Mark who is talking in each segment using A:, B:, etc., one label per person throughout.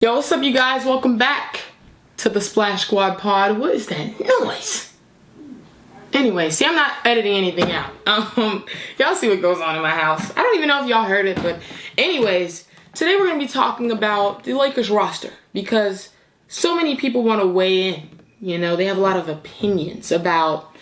A: Yo, what's up, you guys? Welcome back to the Splash Squad pod. What is that noise? Anyway, see, I'm not editing anything out. Y'all see what goes on in my house. I don't even know if y'all heard it, but anyways, today we're going to be talking about the Lakers roster because so many people want to weigh in. You know, they have a lot of opinions about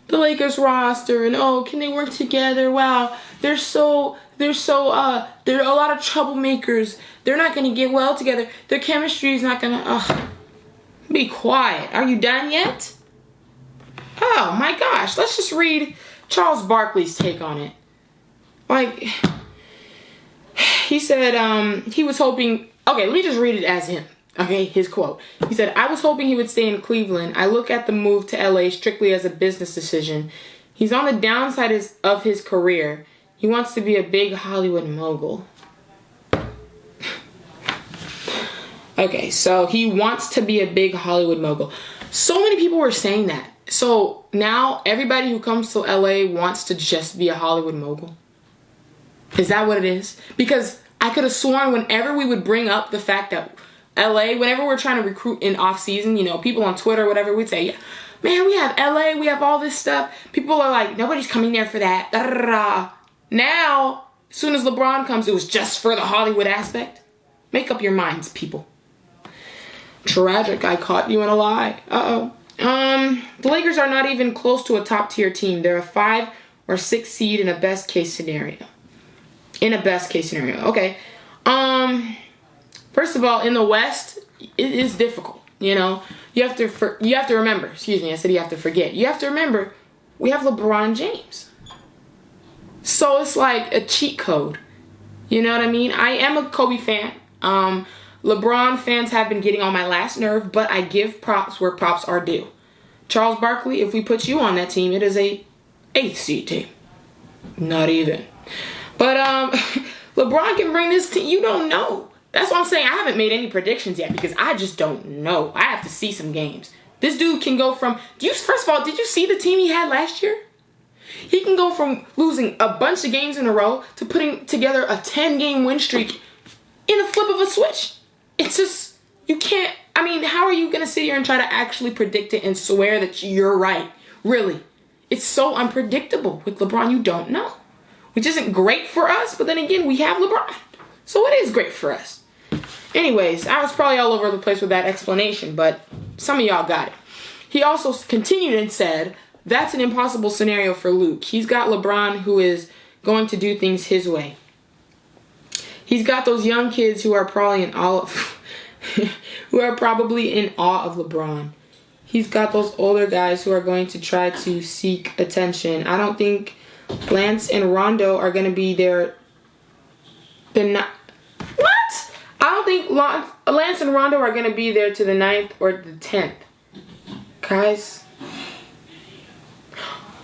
A: the Lakers roster and, oh, can they work together? Wow, they're a lot of troublemakers. They're not going to get well together. Their chemistry is not going to, be quiet. Are you done yet? Oh my gosh, let's just read Charles Barkley's take on it. Like, he said, he was hoping, okay, let me just read it as him. Okay, his quote. He said, I was hoping he would stay in Cleveland. I look at the move to LA strictly as a business decision. He's on the downside of his career. He wants to be a big Hollywood mogul. Okay, so he wants to be a big Hollywood mogul. So many people were saying that. So now everybody who comes to LA wants to just be a Hollywood mogul. Is that what it is? Because I could have sworn whenever we would bring up the fact that LA, whenever we're trying to recruit in off season, you know, people on Twitter or whatever, we'd say, yeah, man, we have LA, we have all this stuff. People are like, nobody's coming there for that. Da, da, da, da. Now, as soon as LeBron comes, it was just for the Hollywood aspect. Make up your minds, people. Tragic, I caught you in a lie. The Lakers are not even close to a top tier team. They're a 5 or 6 seed in a best case scenario. Okay. First of all, in the West, it is difficult. You know, you have to remember. Excuse me, I said you have to forget. You have to remember, we have LeBron James. So it's like a cheat code. You know what I mean? I am a Kobe fan. LeBron fans have been getting on my last nerve, but I give props where props are due. Charles Barkley, if we put you on that team, it is a 8th seed team. Not even. But LeBron can bring this team. You don't know. That's what I'm saying. I haven't made any predictions yet because I just don't know. I have to see some games. This dude can go from... First of all, did you see the team he had last year? He can go from losing a bunch of games in a row to putting together a 10-game win streak in the flip of a switch. It's just, you can't, I mean, how are you going to sit here and try to actually predict it and swear that you're right? Really? It's so unpredictable with LeBron, you don't know. Which isn't great for us, but then again, we have LeBron. So it is great for us. Anyways, I was probably all over the place with that explanation, but some of y'all got it. He also continued and said, that's an impossible scenario for Luke. He's got LeBron who is going to do things his way. He's got those young kids who are probably in awe of LeBron. He's got those older guys who are going to try to seek attention. I don't think Lance and Rondo are going to be there. What? I don't think Lance and Rondo are going to be there to the 9th or the 10th. Guys.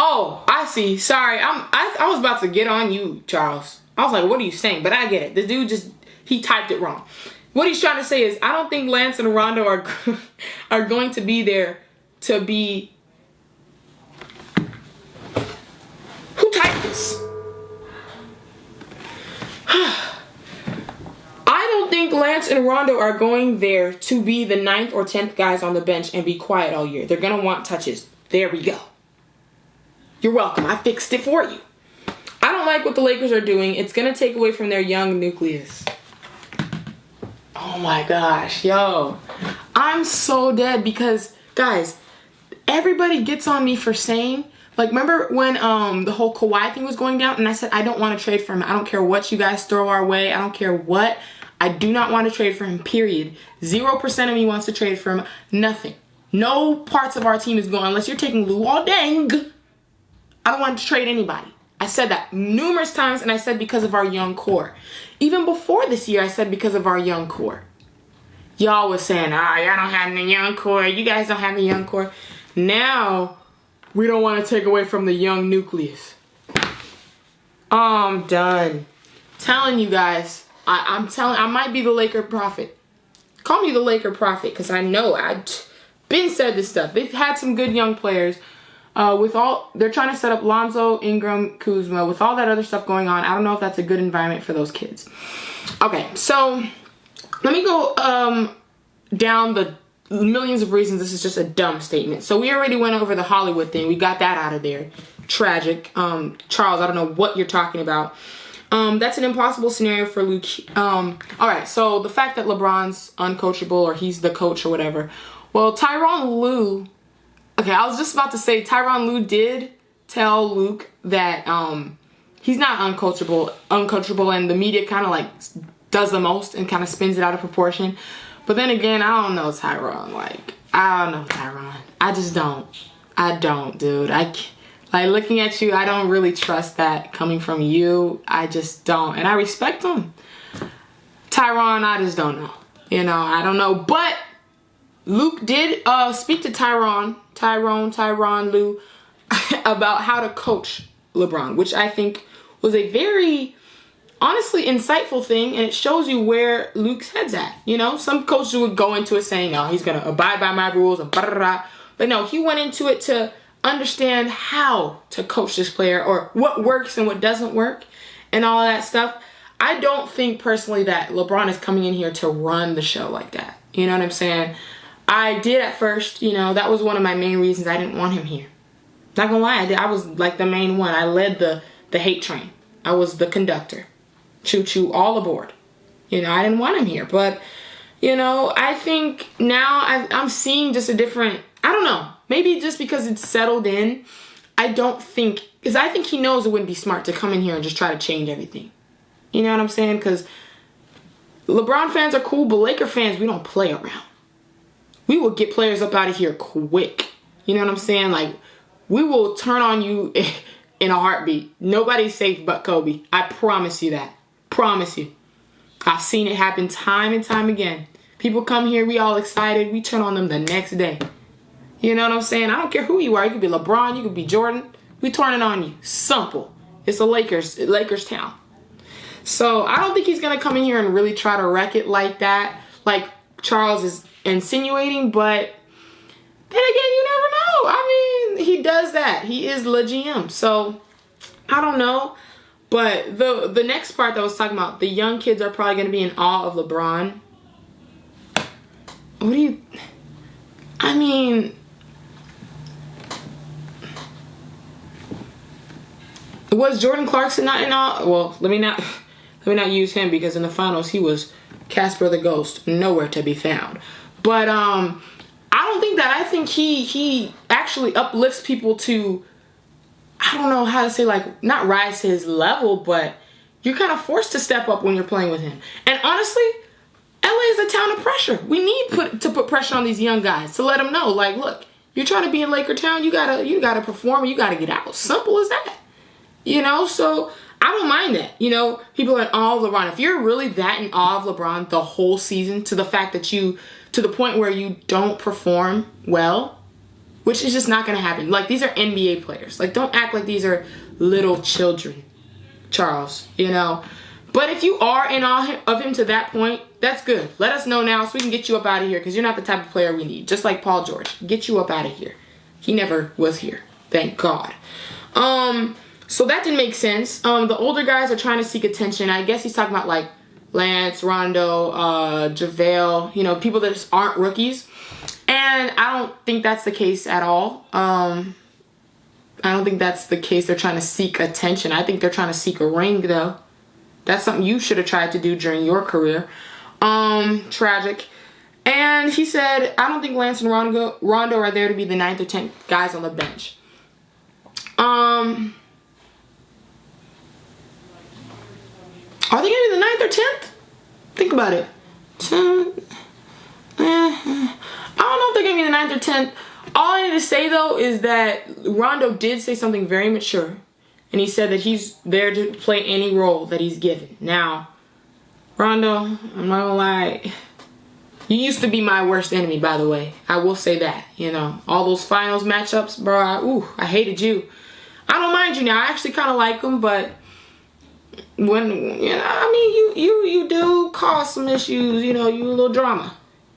A: Oh, I see. Sorry. I was about to get on you, Charles. I was like, what are you saying? But I get it. The dude he typed it wrong. What he's trying to say is, I don't think Lance and Rondo are going to be there to be... Who typed this? I don't think Lance and Rondo are going there to be the 9th or 10th guys on the bench and be quiet all year. They're going to want touches. There we go. You're welcome. I fixed it for you. I don't like what the Lakers are doing. It's going to take away from their young nucleus. Oh my gosh, yo. I'm so dead because, guys, everybody gets on me for saying, like, remember when the whole Kawhi thing was going down and I said, I don't want to trade for him. I don't care what you guys throw our way. I don't care what. I do not want to trade for him, period. 0% of me wants to trade for him. Nothing. No parts of our team is going, unless you're taking Luol Deng. I don't want to trade anybody. I said that numerous times, and I said because of our young core. Even before this year, I said because of our young core. Y'all was saying, y'all don't have the young core. You guys don't have the young core. Now, we don't want to take away from the young nucleus. I'm done. Telling you guys, I might be the Laker prophet. Call me the Laker prophet, because I know I've been said this stuff. They've had some good young players. They're trying to set up Lonzo, Ingram, Kuzma, with all that other stuff going on. I don't know if that's a good environment for those kids. Okay, so let me go down the millions of reasons this is just a dumb statement. So we already went over the Hollywood thing. We got that out of there. Tragic. Charles, I don't know what you're talking about. That's an impossible scenario for Luke. All right, so the fact that LeBron's uncoachable, or he's the coach or whatever. Well, Tyronn Lue, okay, I was just about to say Tyronn Lue did tell Luke that he's not uncoachable, and the media kind of like does the most and kind of spins it out of proportion. But then again, I don't know Tyronn. Like, I don't know Tyronn. I just don't. I don't, dude. Like, looking at you, I don't really trust that coming from you. I just don't. And I respect him. Tyronn, I just don't know. You know, I don't know. But Luke did speak to Tyronn Lue about how to coach LeBron, which I think was a very, honestly, insightful thing. And it shows you where Luke's head's at. You know, some coaches would go into it saying, oh, he's going to abide by my rules and blah, blah, blah. But no, he went into it to understand how to coach this player, or what works and what doesn't work and all of that stuff. I don't think personally that LeBron is coming in here to run the show like that. You know what I'm saying? I did at first, you know, that was one of my main reasons I didn't want him here. Not gonna lie, I was like the main one. I led the hate train. I was the conductor. Choo choo, all aboard. You know, I didn't want him here. But, you know, I think now I'm seeing just a different, I don't know. Maybe just because it's settled in, I don't think, because I think he knows it wouldn't be smart to come in here and just try to change everything. You know what I'm saying? Because LeBron fans are cool, but Laker fans, we don't play around. We will get players up out of here quick. You know what I'm saying? Like, we will turn on you in a heartbeat. Nobody's safe but Kobe. I promise you that. Promise you. I've seen it happen time and time again. People come here, we all excited. We turn on them the next day. You know what I'm saying? I don't care who you are. You could be LeBron. You could be Jordan. We turning on you. Simple. It's a Lakers town. So I don't think he's going to come in here and really try to wreck it like that. Like Charles is insinuating. But then again, you never know. I mean, he does that. He is the GM. So I don't know. But the next part that I was talking about, the young kids are probably going to be in awe of LeBron. What do you... I mean... Was Jordan Clarkson not in awe? Well, let me not use him, because in the finals he was Casper the Ghost, nowhere to be found. But I don't think that. I think he actually uplifts people to, I don't know how to say, like, not rise to his level, but you're kind of forced to step up when you're playing with him. And honestly, LA is a town of pressure. We need to put pressure on these young guys to let them know, like, look, you're trying to be in Laker town, you gotta perform, and you gotta get out. Simple as that. You know, so I don't mind that. You know, people are in awe of LeBron. If you're really that in awe of LeBron the whole season, to the fact that to the point where you don't perform well, which is just not going to happen. Like, these are NBA players. Like, don't act like these are little children, Charles, you know. But if you are in awe of him to that point, that's good. Let us know now so we can get you up out of here, because you're not the type of player we need. Just like Paul George. Get you up out of here. He never was here. Thank God. So that didn't make sense. The older guys are trying to seek attention. I guess he's talking about, like, Lance, Rondo, JaVale, you know, people that just aren't rookies. And I don't think that's the case at all. I don't think that's the case. They're trying to seek attention. I think they're trying to seek a ring, though. That's something you should have tried to do during your career. Tragic. And he said, I don't think Lance and Rondo are there to be the 9th or 10th guys on the bench. Are they going to be the 9th or 10th? Think about it. I don't know if they're going to be the 9th or 10th. All I need to say, though, is that Rondo did say something very mature. And he said that he's there to play any role that he's given. Now, Rondo, I'm not going to lie. You used to be my worst enemy, by the way. I will say that. You know, all those finals matchups, bro. I hated you. I don't mind you now. I actually kind of like them, but... when, you know, I mean, you do cause some issues, you know, you a little drama.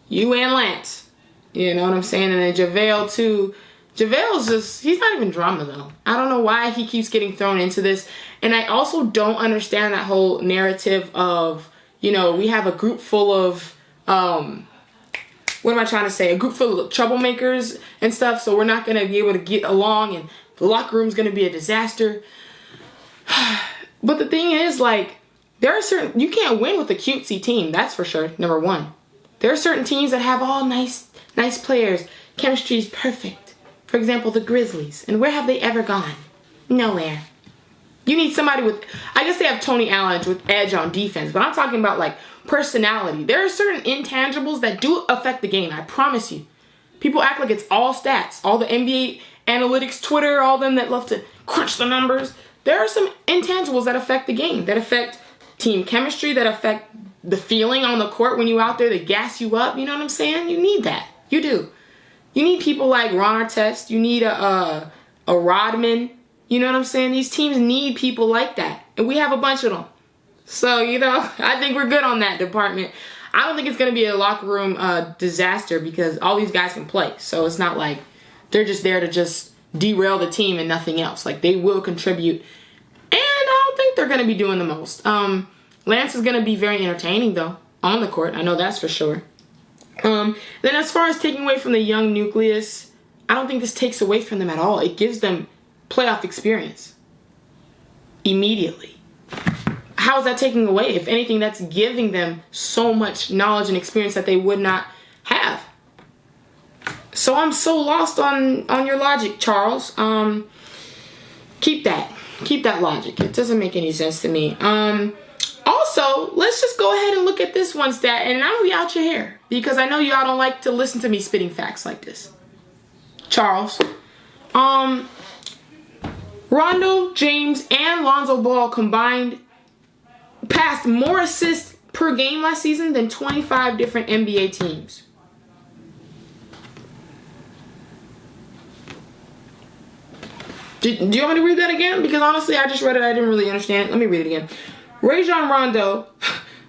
A: You and Lance. You know what I'm saying? And then JaVale, too. JaVale's just, he's not even drama, though. I don't know why he keeps getting thrown into this. And I also don't understand that whole narrative of, we have a group full of, what am I trying to say? A group full of troublemakers and stuff. So we're not going to be able to get along, and the locker room's going to be a disaster. But the thing is, like, there are certain, you can't win with a cutesy team. That's for sure. Number one, there are certain teams that have all nice players. Chemistry is perfect. For example, the Grizzlies. And where have they ever gone? Nowhere. You need somebody with, I guess they have Tony Allen with edge on defense, but I'm talking about like personality. There are certain intangibles that do affect the game. I promise you. People act like it's all stats. All the NBA analytics, Twitter, all them that love to crunch the numbers. There are some intangibles that affect the game, that affect team chemistry, that affect the feeling on the court when you're out there, that gas you up. You know what I'm saying? You need that. You do. You need people like Ron Artest. You need a Rodman. You know what I'm saying? These teams need people like that. And we have a bunch of them. So, I think we're good on that department. I don't think it's going to be a locker room disaster because all these guys can play. So it's not like they're just there to just derail the team and nothing else. Like, they will contribute. And I don't think they're going to be doing the most. Lance is going to be very entertaining, though, on the court. I know that's for sure. Then as far as taking away from the young nucleus, I don't think this takes away from them at all. It gives them playoff experience immediately. How is that taking away? If anything, that's giving them so much knowledge and experience that they would not have. So I'm so lost on your logic, Charles. Keep that logic. It doesn't make any sense to me. Also, let's just go ahead and look at this one stat, and I'm gonna be out your hair because I know y'all don't like to listen to me spitting facts like this. Charles, Rondo, James, and Lonzo Ball combined passed more assists per game last season than 25 different NBA teams. Do you want me to read that again? Because honestly, I just read it. I didn't really understand. Let me read it again. Rajon Rondo,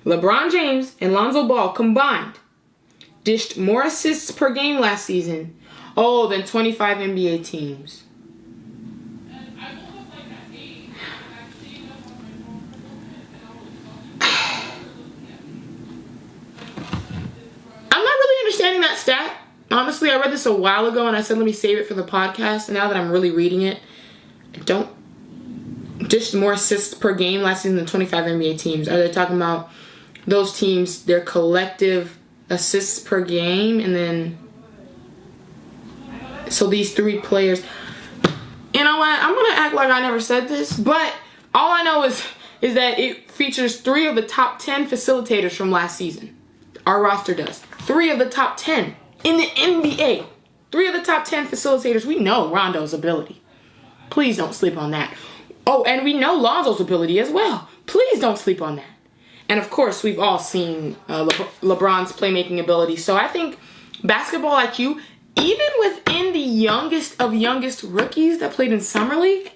A: LeBron James, and Lonzo Ball combined dished more assists per game last season than 25 NBA teams. I'm not really understanding that stat. Honestly, I read this a while ago and I said, let me save it for the podcast. And now that I'm really reading it, I don't dish more assists per game last season than 25 NBA teams. Are they talking about those teams, their collective assists per game? And then, so these three players, you know what? I'm going to act like I never said this, but all I know is that it features 3 of the top 10 facilitators from last season. Our roster does. 3 of the top 10 in the NBA. 3 of the top 10 facilitators. We know Rondo's ability. Please don't sleep on that. Oh, and we know Lonzo's ability as well. Please don't sleep on that. And of course, we've all seen LeBron's playmaking ability. So I think basketball IQ, even within the youngest of youngest rookies that played in Summer League,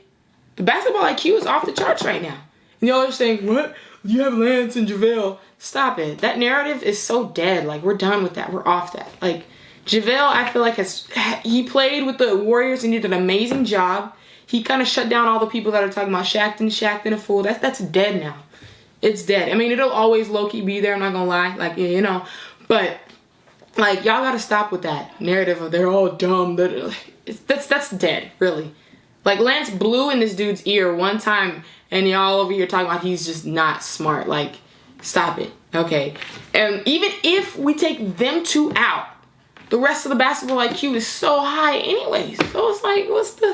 A: the basketball IQ is off the charts right now. And y'all are saying, what? You have Lance and JaVale. Stop it. That narrative is so dead. Like, we're done with that. We're off that. Like, JaVale, I feel like he played with the Warriors and did an amazing job. He kind of shut down all the people that are talking about Shaqtin' a fool. That's dead now. It's dead. I mean, it'll always low-key be there, I'm not gonna lie. Like, but, like, y'all gotta stop with that narrative of they're all dumb. That's dead, really. Like, Lance blew in this dude's ear one time, and y'all over here talking about he's just not smart. Like, stop it, okay? And even if we take them 2 out, the rest of the basketball IQ is so high anyways. So it's like, what's the...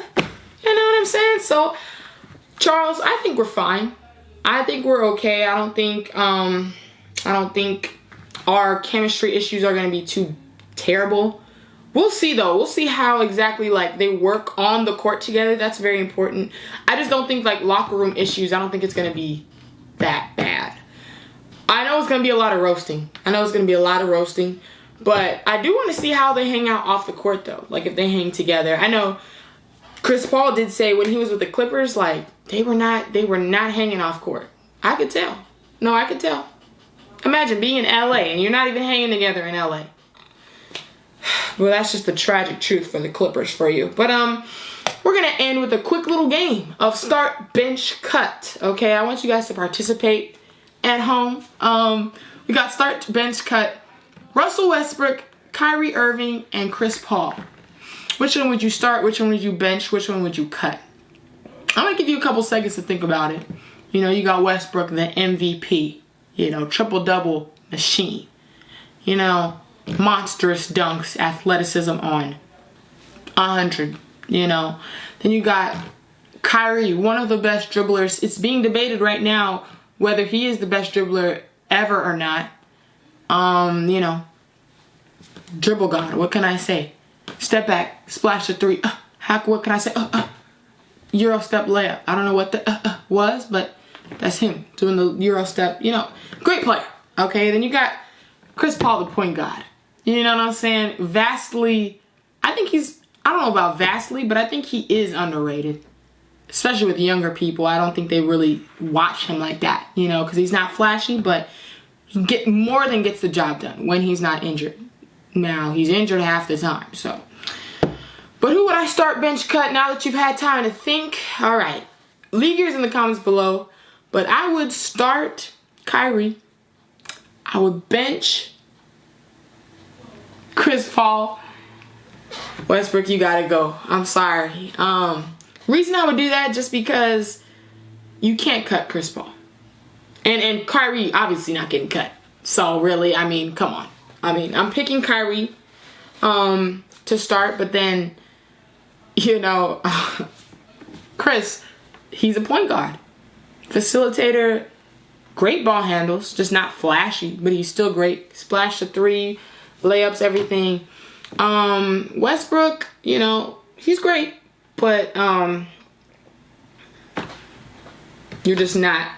A: You know what I'm saying? So, Charles, I think we're fine. I think we're okay. I don't think our chemistry issues are going to be too terrible. We'll see, though. We'll see how exactly, like, they work on the court together. That's very important. I just don't think, like, locker room issues, I don't think it's going to be that bad. I know it's going to be a lot of roasting. But I do want to see how they hang out off the court, though. Like, if they hang together. I know Chris Paul did say when he was with the Clippers, like, they were not hanging off court. I could tell. No, I could tell. Imagine being in LA and you're not even hanging together in LA. Well, that's just the tragic truth for the Clippers for you. But we're going to end with a quick little game of start, bench, cut. Okay, I want you guys to participate. at home. We got start, bench, cut. Russell Westbrook, Kyrie Irving, and Chris Paul. Which one would you start? Which one would you bench? Which one would you cut? I'm going to give you a couple seconds to think about it. You know, you got Westbrook, the MVP. You know, triple-double machine. You know, monstrous dunks, athleticism on 100. You know. Then you got Kyrie, one of the best dribblers. It's being debated right now whether he is the best dribbler ever or not. You know, dribble god. What can I say? Step back, splash the three. Hack. What can I say? Euro step layup. I don't know what the was, but that's him doing the Euro step. You know, great player. Okay, then you got Chris Paul, the point guard. You know what I'm saying? Vastly, I think he's, I don't know about vastly, but I think he is underrated. Especially with younger people. I don't think they really watch him like that, you know, because he's not flashy, but he more than gets the job done when he's not injured. Now, he's injured half the time, so. But who would I start, bench, cut now that you've had time to think? All right. Leave yours in the comments below. But I would start Kyrie. I would bench Chris Paul. Westbrook, you gotta go. I'm sorry. Reason I would do that just because you can't cut Chris Paul. And Kyrie obviously not getting cut. So really, I mean, come on. I mean, I'm picking Kyrie to start, but then, you know, Chris, he's a point guard. Facilitator, great ball handles, just not flashy, but he's still great. Splash the three, layups, everything. Westbrook, you know, he's great, but you're just not,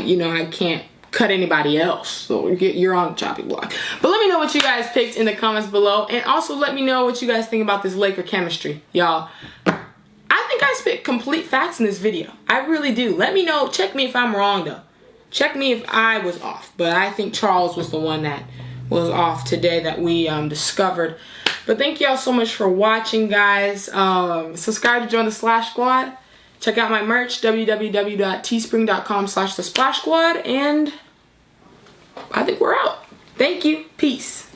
A: you know, I can't cut anybody else, so you're on the chopping block. But let me know what you guys picked in the comments below, and also let me know what you guys think about this Laker chemistry, y'all. I think I spit complete facts in this video. I really do. Let me know. Check me if I'm wrong, though. Check me if I was off. But I think Charles was the one that was off today that we discovered. But thank y'all so much for watching, guys. Subscribe to join the Splash Squad. Check out my merch, www.teespring.com/thesplashsquad. And I think we're out. Thank you. Peace.